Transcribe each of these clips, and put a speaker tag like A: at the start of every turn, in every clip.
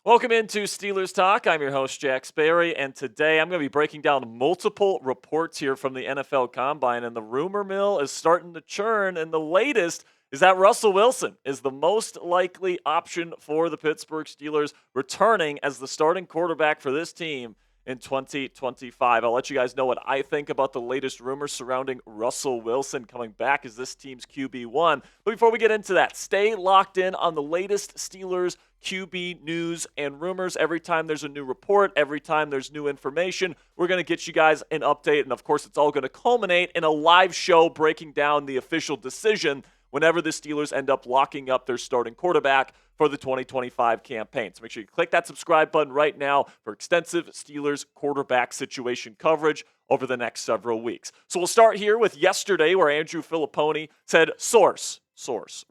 A: Welcome into Steelers Talk. I'm your host, Jack Sperry, and today I'm going to be breaking down multiple reports here from the NFL Combine, and the rumor mill is starting to churn, and the latest is that Russell Wilson is the most likely option for the Pittsburgh Steelers, returning as the starting quarterback for this team in 2025. I'll let you guys know what I think about the latest rumors surrounding Russell Wilson coming back as this team's QB1. But before we get into that, stay locked in on the latest Steelers QB news and rumors. Every time there's a new report, every time there's new information, we're going to get you guys an update. And of course, it's all going to culminate in a live show breaking down the official decision whenever the Steelers end up locking up their starting quarterback for the 2025 campaign. So make sure you click that subscribe button right now for extensive Steelers quarterback situation coverage over the next several weeks. So we'll start here with yesterday, where Andrew Filipponi said, source,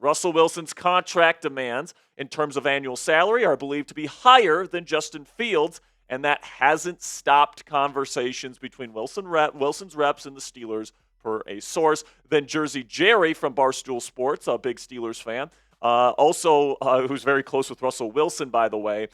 A: Russell Wilson's contract demands in terms of annual salary are believed to be higher than Justin Fields, and that hasn't stopped conversations between Wilson's reps and the Steelers, per a source. Then Jersey Jerry from Barstool Sports, a big Steelers fan, who's very close with Russell Wilson, by the way,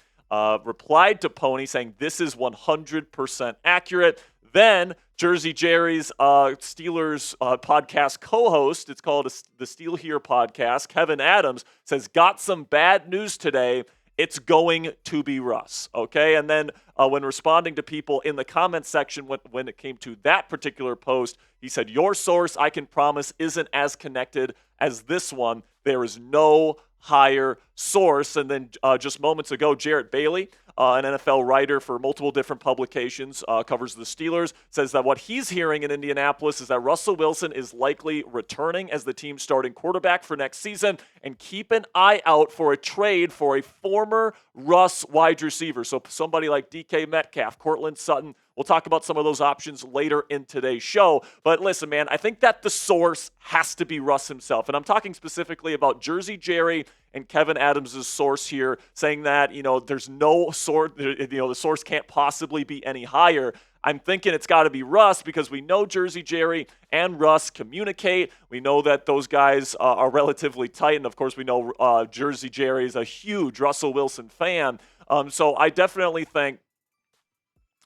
A: replied to Pony saying this is 100% accurate. Then Jersey Jerry's Steelers podcast co-host, it's called the Steel Here podcast, Kevin Adams, says, got some bad news today. It's going to be Russ, okay? And then when responding to people in the comments section when it came to that particular post, he said, your source, I can promise, isn't as connected as this one. There is no higher source. And then just moments ago, Jarrett Bailey, an NFL writer for multiple different publications, covers the Steelers, says that what he's hearing in Indianapolis is that Russell Wilson is likely returning as the team's starting quarterback for next season, and keep an eye out for a trade for a former Russ wide receiver. So somebody like DK Metcalf, Cortland Sutton. We'll talk about some of those options later in today's show. But listen, man, I think that the source has to be Russ himself. And I'm talking specifically about Jersey Jerry and Kevin Adams' source here, saying that, there's no source, the source can't possibly be any higher. I'm thinking it's got to be Russ, because we know Jersey Jerry and Russ communicate. We know that those guys are relatively tight. And, of course, we know Jersey Jerry is a huge Russell Wilson fan. So I definitely think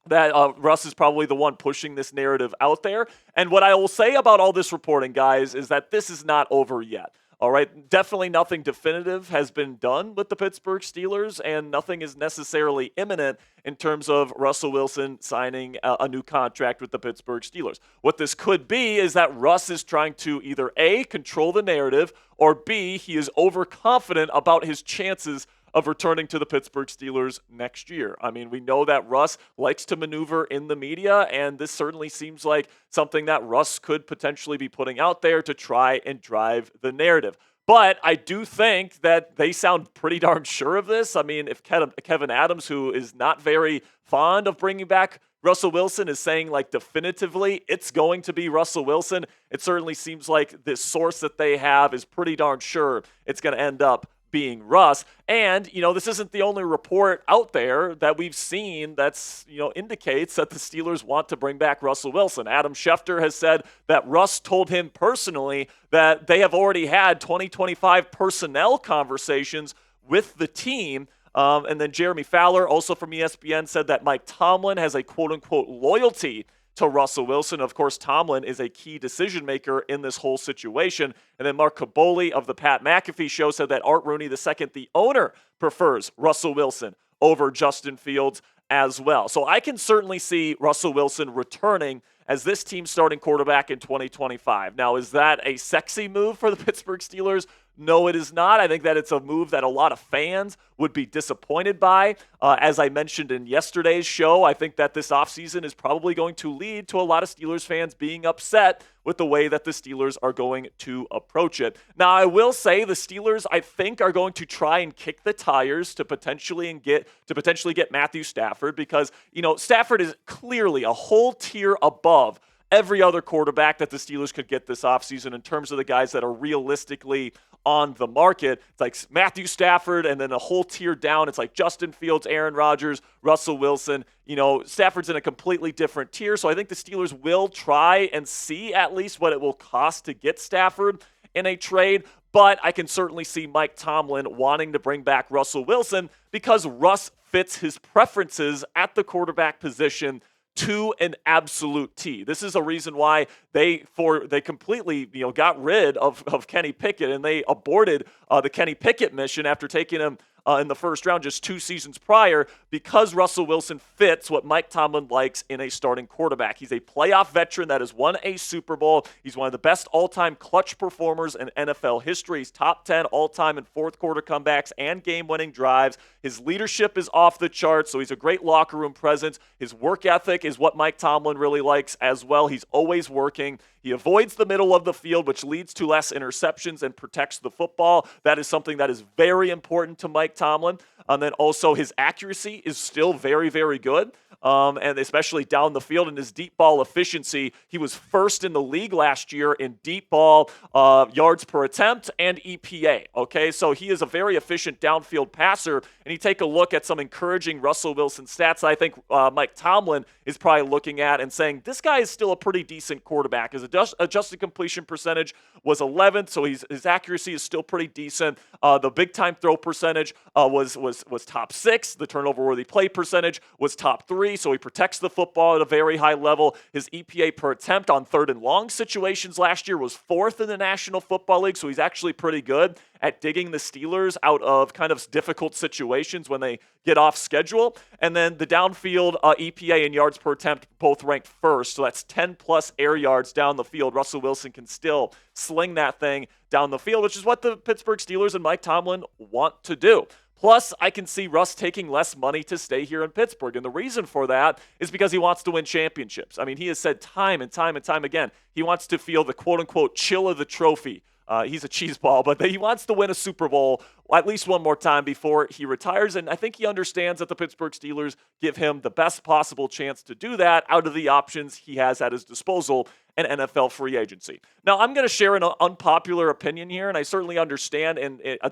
A: that Russ is probably the one pushing this narrative out there. And what I will say about all this reporting, guys, is that this is not over yet. All right, definitely nothing definitive has been done with the Pittsburgh Steelers, and nothing is necessarily imminent in terms of Russell Wilson signing a new contract with the Pittsburgh Steelers. What this could be is that Russ is trying to either A, control the narrative, or B, he is overconfident about his chances of returning to the Pittsburgh Steelers next year. I mean, we know that Russ likes to maneuver in the media, and this certainly seems like something that Russ could potentially be putting out there to try and drive the narrative. But I do think that they sound pretty darn sure of this. I mean, if Kevin Adams, who is not very fond of bringing back Russell Wilson, is saying like definitively it's going to be Russell Wilson, it certainly seems like this source that they have is pretty darn sure it's going to end up being Russ. And, this isn't the only report out there that we've seen that's, indicates that the Steelers want to bring back Russell Wilson. Adam Schefter has said that Russ told him personally that they have already had 2025 personnel conversations with the team. And then Jeremy Fowler, also from ESPN, said that Mike Tomlin has a quote-unquote loyalty to Russell Wilson. Of course, Tomlin is a key decision maker in this whole situation. And then Mark Caboli of the Pat McAfee Show said that Art Rooney II, the owner, prefers Russell Wilson over Justin Fields as well. So I can certainly see Russell Wilson returning as this team's starting quarterback in 2025. Now, is that a sexy move for the Pittsburgh Steelers? No, it is not. I think that it's a move that a lot of fans would be disappointed by. As I mentioned in yesterday's show, I think that this offseason is probably going to lead to a lot of Steelers fans being upset with the way that the Steelers are going to approach it. Now, I will say the Steelers, I think, are going to try and kick the tires to potentially get Matthew Stafford, because, Stafford is clearly a whole tier above every other quarterback that the Steelers could get this offseason in terms of the guys that are realistically on the market. It's like Matthew Stafford, and then a whole tier down, it's like Justin Fields, Aaron Rodgers, Russell Wilson. Stafford's in a completely different tier, so I think the Steelers will try and see at least what it will cost to get Stafford. in a trade. But I can certainly see Mike Tomlin wanting to bring back Russell Wilson because Russ fits his preferences at the quarterback position to an absolute T. This is a reason why they completely got rid of Kenny Pickett, and they aborted the Kenny Pickett mission after taking him in the first round just 2 seasons prior, because Russell Wilson fits what Mike Tomlin likes in a starting quarterback. He's a playoff veteran that has won a Super Bowl. He's one of the best all-time clutch performers in NFL history. He's top 10 all-time in fourth quarter comebacks and game-winning drives. His leadership is off the charts, so he's a great locker room presence. His work ethic is what Mike Tomlin really likes as well. He's always working. He avoids the middle of the field, which leads to less interceptions and protects the football. That is something that is very important to Mike Tomlin. And then also his accuracy is still very, very good, and especially down the field. And his deep ball efficiency, he was first in the league last year in deep ball yards per attempt and EPA. Okay, so he is a very efficient downfield passer. And you take a look at some encouraging Russell Wilson stats I think Mike Tomlin is probably looking at and saying, this guy is still a pretty decent quarterback. His adjusted completion percentage was 11th, so his accuracy is still pretty decent. The big-time throw percentage was top 6. The turnover-worthy play percentage was top 3, so he protects the football at a very high level. His EPA per attempt on third and long situations last year was 4th in the National Football League, so he's actually pretty good at digging the Steelers out of kind of difficult situations when they get off schedule. And then the downfield EPA and yards per attempt both ranked first, so that's 10-plus air yards down the field. Russell Wilson can still sling that thing down the field, which is what the Pittsburgh Steelers and Mike Tomlin want to do. Plus, I can see Russ taking less money to stay here in Pittsburgh. And the reason for that is because he wants to win championships. I mean, he has said time and time and time again, he wants to feel the quote-unquote chill of the trophy. He's a cheeseball, but he wants to win a Super Bowl at least one more time before he retires. And I think he understands that the Pittsburgh Steelers give him the best possible chance to do that out of the options he has at his disposal in NFL free agency. Now, I'm going to share an unpopular opinion here, and I certainly understand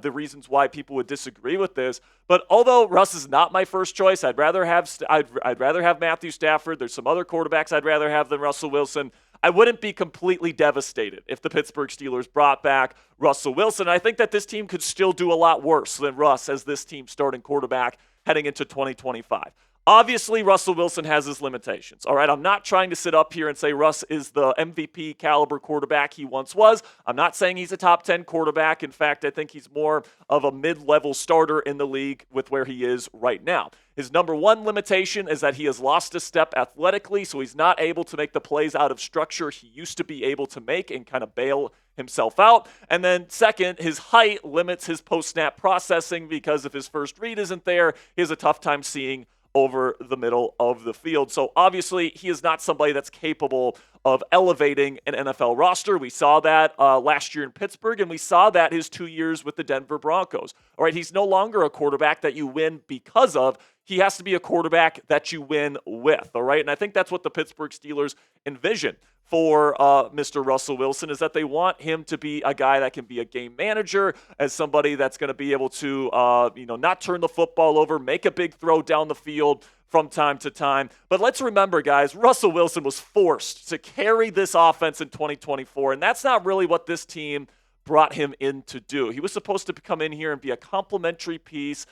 A: the reasons why people would disagree with this. But although Russ is not my first choice, I'd rather have Matthew Stafford. There's some other quarterbacks I'd rather have than Russell Wilson. I wouldn't be completely devastated if the Pittsburgh Steelers brought back Russell Wilson. I think that this team could still do a lot worse than Russ as this team's starting quarterback heading into 2025. Obviously, Russell Wilson has his limitations. All right, I'm not trying to sit up here and say Russ is the MVP caliber quarterback he once was. I'm not saying he's a top 10 quarterback. In fact, I think he's more of a mid-level starter in the league with where he is right now. His number one limitation is that he has lost a step athletically, so he's not able to make the plays out of structure he used to be able to make and kind of bail himself out. And then second, his height limits his post-snap processing because if his first read isn't there, he has a tough time seeing over the middle of the field. So obviously, he is not somebody that's capable of elevating an NFL roster. We saw that last year in Pittsburgh, and we saw that his 2 years with the Denver Broncos. All right, he's no longer a quarterback that you win because of. He has to be a quarterback that you win with, all right? And I think that's what the Pittsburgh Steelers envision for Mr. Russell Wilson, is that they want him to be a guy that can be a game manager, as somebody that's going to be able to, not turn the football over, make a big throw down the field from time to time. But let's remember, guys, Russell Wilson was forced to carry this offense in 2024, and that's not really what this team brought him in to do. He was supposed to come in here and be a complementary piece,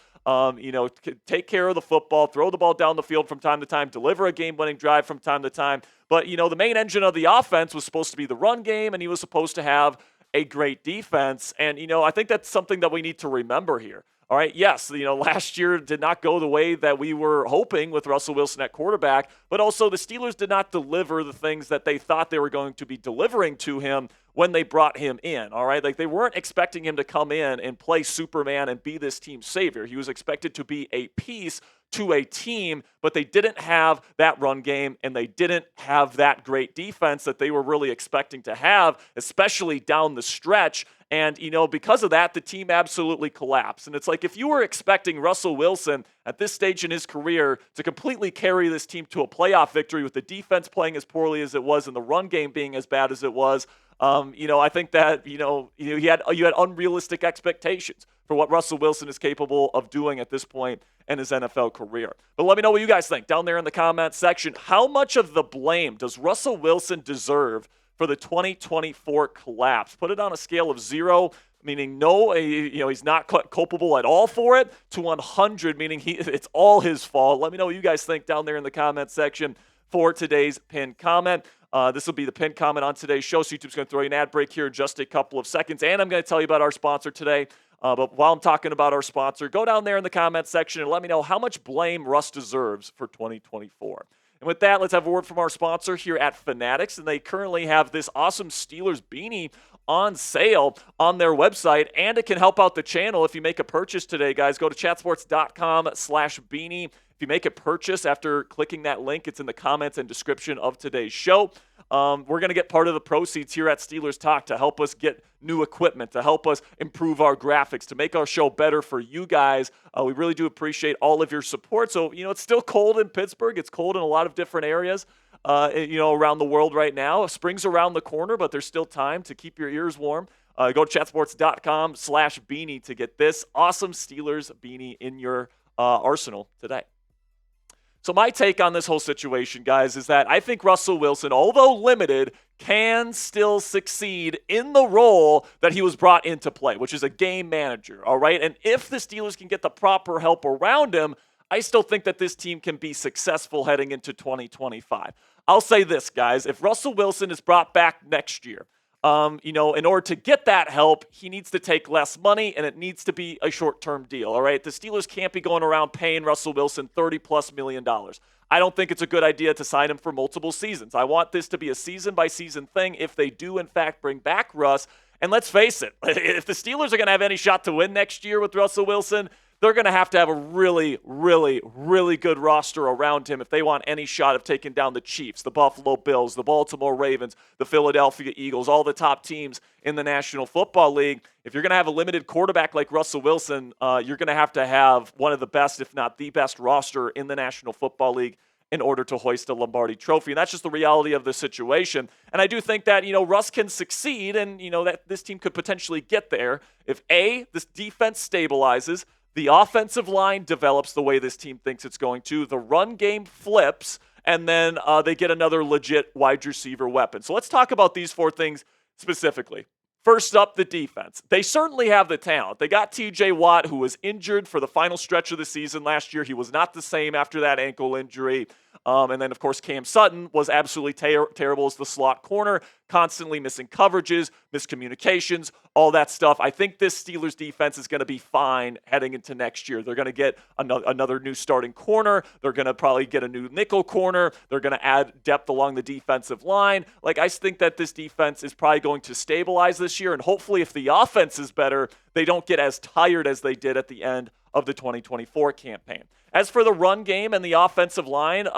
A: take care of the football, throw the ball down the field from time to time, deliver a game-winning drive from time to time. But, the main engine of the offense was supposed to be the run game, and he was supposed to have a great defense. And, I think that's something that we need to remember here. All right, yes, last year did not go the way that we were hoping with Russell Wilson at quarterback, but also the Steelers did not deliver the things that they thought they were going to be delivering to him when they brought him in, all right? Like, they weren't expecting him to come in and play Superman and be this team's savior. He was expected to be a piece to a team, but they didn't have that run game, and they didn't have that great defense that they were really expecting to have, especially down the stretch. And, because of that, the team absolutely collapsed. And it's like, if you were expecting Russell Wilson at this stage in his career to completely carry this team to a playoff victory with the defense playing as poorly as it was and the run game being as bad as it was, I think that, you had unrealistic expectations for what Russell Wilson is capable of doing at this point in his NFL career. But let me know what you guys think down there in the comments section. How much of the blame does Russell Wilson deserve for the 2024 collapse. Put it on a scale of 0, meaning no, he's not culpable at all for it, to 100, meaning it's all his fault. Let me know what you guys think down there in the comment section for today's pinned comment. This will be the pinned comment on today's show, so YouTube's going to throw you an ad break here in just a couple of seconds, and I'm going to tell you about our sponsor today. But while I'm talking about our sponsor, go down there in the comment section and let me know how much blame Russ deserves for 2024. And with that, let's have a word from our sponsor here at Fanatics, and they currently have this awesome Steelers beanie on sale on their website, and it can help out the channel if you make a purchase today, guys. Go to chatsports.com/beanie. If you make a purchase after clicking that link, it's in the comments and description of today's show. We're going to get part of the proceeds here at Steelers Talk to help us get new equipment, to help us improve our graphics, to make our show better for you guys. We really do appreciate all of your support. So, it's still cold in Pittsburgh. It's cold in a lot of different areas, around the world right now. Spring's around the corner, but there's still time to keep your ears warm. Go to chatsports.com/beanie to get this awesome Steelers beanie in your arsenal today. So my take on this whole situation, guys, is that I think Russell Wilson, although limited, can still succeed in the role that he was brought in to play, which is a game manager, all right? And if the Steelers can get the proper help around him, I still think that this team can be successful heading into 2025. I'll say this, guys. If Russell Wilson is brought back next year, in order to get that help, he needs to take less money, and it needs to be a short-term deal, all right? The Steelers can't be going around paying Russell Wilson $30+ million. I don't think it's a good idea to sign him for multiple seasons. I want this to be a season-by-season thing if they do, in fact, bring back Russ. And let's face it, if the Steelers are going to have any shot to win next year with Russell Wilson, they're going to have a really, really, really good roster around him if they want any shot of taking down the Chiefs, the Buffalo Bills, the Baltimore Ravens, the Philadelphia Eagles, all the top teams in the National Football League. If you're going to have a limited quarterback like Russell Wilson, you're going to have one of the best, if not the best roster in the National Football League in order to hoist a Lombardi trophy. And that's just the reality of the situation. And I do think that, Russ can succeed and, that this team could potentially get there if this defense stabilizes, the offensive line develops the way this team thinks it's going to, the run game flips, and then they get another legit wide receiver weapon. So let's talk about these 4 things specifically. First up, the defense. They certainly have the talent. They got TJ Watt, who was injured for the final stretch of the season last year. He was not the same after that ankle injury. And then, of course, Cam Sutton was absolutely terrible as the slot corner, constantly missing coverages, miscommunications, all that stuff. I think this Steelers defense is going to be fine heading into next year. They're going to get another new starting corner. They're going to probably get a new nickel corner. They're going to add depth along the defensive line. I think that this defense is probably going to stabilize this year, and hopefully if the offense is better, they don't get as tired as they did at the end of the 2024 campaign. As for the run game and the offensive line,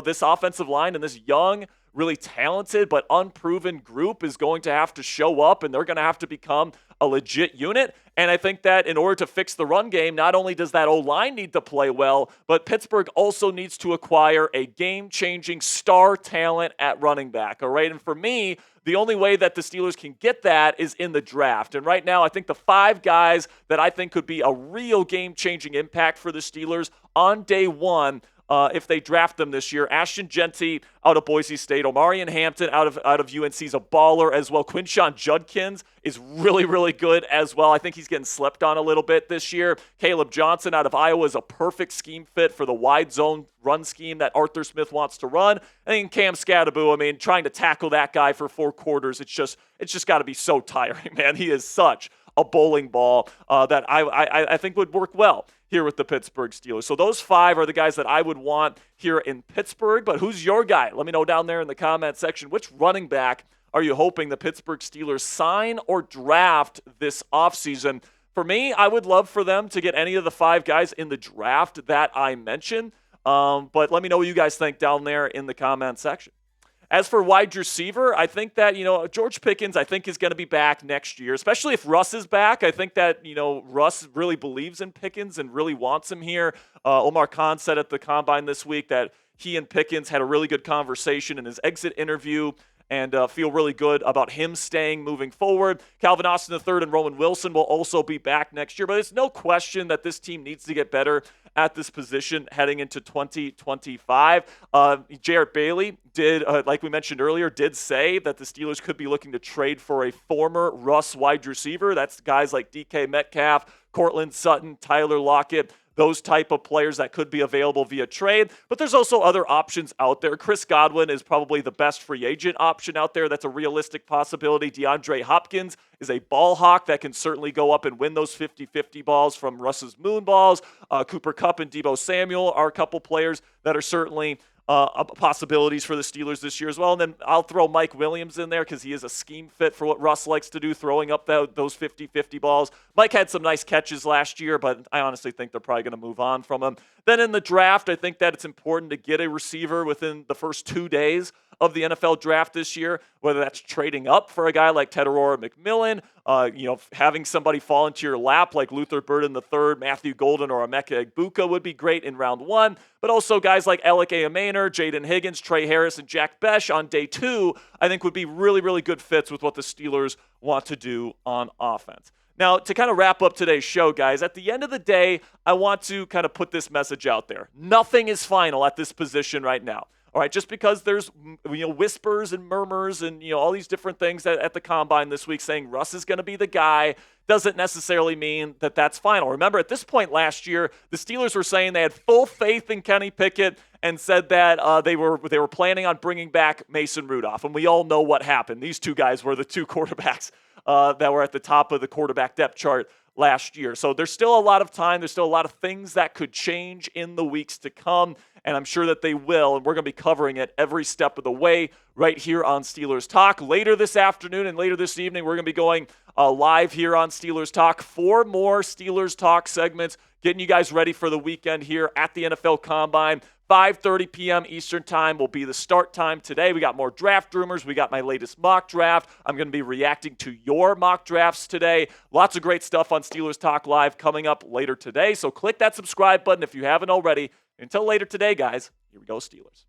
A: this offensive line and this young, really talented but unproven group is going to have to show up, and they're going to have to become a legit unit. And I think that in order to fix the run game, not only does that O-line need to play well, but Pittsburgh also needs to acquire a game-changing star talent at running back, all right? And for me, the only way that the Steelers can get that is in the draft. And right now, I think the 5 guys that I think could be a real game-changing impact for the Steelers on day one, if they draft them this year: Ashton Jeanty out of Boise State, Omarion Hampton out of UNC is a baller as well. Quinshon Judkins is really, really good as well. I think he's getting slept on a little bit this year. Caleb Johnson out of Iowa is a perfect scheme fit for the wide zone run scheme that Arthur Smith wants to run. And then Cam Scadaboo, trying to tackle that guy for 4 quarters, it's just got to be so tiring, man. He is such a bowling ball that I think would work well here with the Pittsburgh Steelers. So those 5 are the guys that I would want here in Pittsburgh. But who's your guy? Let me know down there in the comment section. Which running back are you hoping the Pittsburgh Steelers sign or draft this offseason? For me, I would love for them to get any of the 5 guys in the draft that I mentioned. But let me know what you guys think down there in the comment section. As for wide receiver, I think that, George Pickens, I think, is going to be back next year, especially if Russ is back. I think that, Russ really believes in Pickens and really wants him here. Omar Khan said at the Combine this week that he and Pickens had a really good conversation in his exit interview and feel really good about him staying moving forward. Calvin Austin III and Roman Wilson will also be back next year, but it's no question that this team needs to get better at this position heading into 2025. Jarrett Bailey did, like we mentioned earlier, did say that the Steelers could be looking to trade for a former Russ wide receiver. That's guys like DK Metcalf, Cortland Sutton, Tyler Lockett, those type of players that could be available via trade. But there's also other options out there. Chris Godwin is probably the best free agent option out there. That's a realistic possibility. DeAndre Hopkins is a ball hawk that can certainly go up and win those 50-50 balls from Russ's moon balls. Cooper Kupp and Deebo Samuel are a couple players that are certainly possibilities for the Steelers this year as well. And then I'll throw Mike Williams in there because he is a scheme fit for what Russ likes to do, throwing up those 50-50 balls. Mike had some nice catches last year, but I honestly think they're probably going to move on from him. Then in the draft, I think that it's important to get a receiver within the first 2 days of the NFL draft this year, whether that's trading up for a guy like Tedorora McMillan, having somebody fall into your lap like Luther Burden III, Matthew Golden, or Emeka Egbuka would be great in round 1, but also guys like Alec Amainer, Jaden Higgins, Trey Harris, and Jack Besh on day 2, I think would be really, really good fits with what the Steelers want to do on offense. Now, to kind of wrap up today's show, guys, at the end of the day, I want to kind of put this message out there. Nothing is final at this position right now. All right, just because there's whispers and murmurs and all these different things at the combine this week saying Russ is going to be the guy doesn't necessarily mean that that's final. Remember, at this point last year, the Steelers were saying they had full faith in Kenny Pickett and said that they were planning on bringing back Mason Rudolph, and we all know what happened. These two guys were the two quarterbacks that were at the top of the quarterback depth chart last year. So there's still a lot of time. There's still a lot of things that could change in the weeks to come, and I'm sure that they will, and we're going to be covering it every step of the way right here on Steelers Talk. Later this afternoon and later this evening, we're going to be going live here on Steelers Talk. 4 more Steelers Talk segments, getting you guys ready for the weekend here at the NFL Combine. 5:30 p.m. Eastern Time will be the start time today. We got more draft rumors. We got my latest mock draft. I'm going to be reacting to your mock drafts today. Lots of great stuff on Steelers Talk Live coming up later today. So click that subscribe button if you haven't already. Until later today, guys, here we go, Steelers.